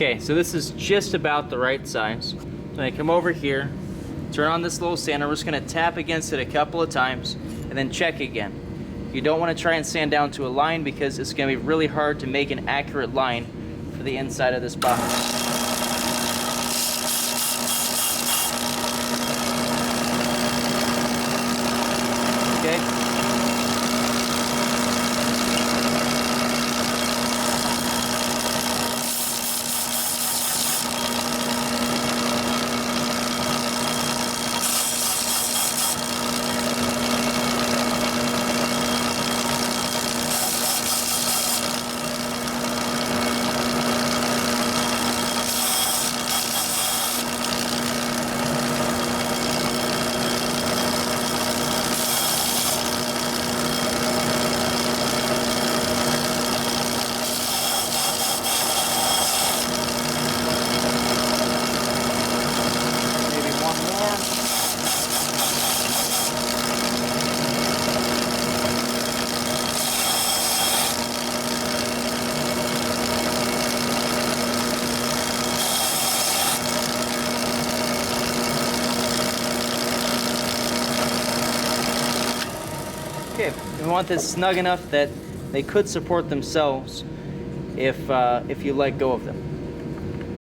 Okay, so this is just about the right size. So I come over here, turn on this little sander. We're just gonna tap against it a couple of times and then check again. You don't wanna try and sand down to a line because it's gonna be really hard to make an accurate line for the inside of this box. Okay. Okay, we want this snug enough that they could support themselves if you let go of them.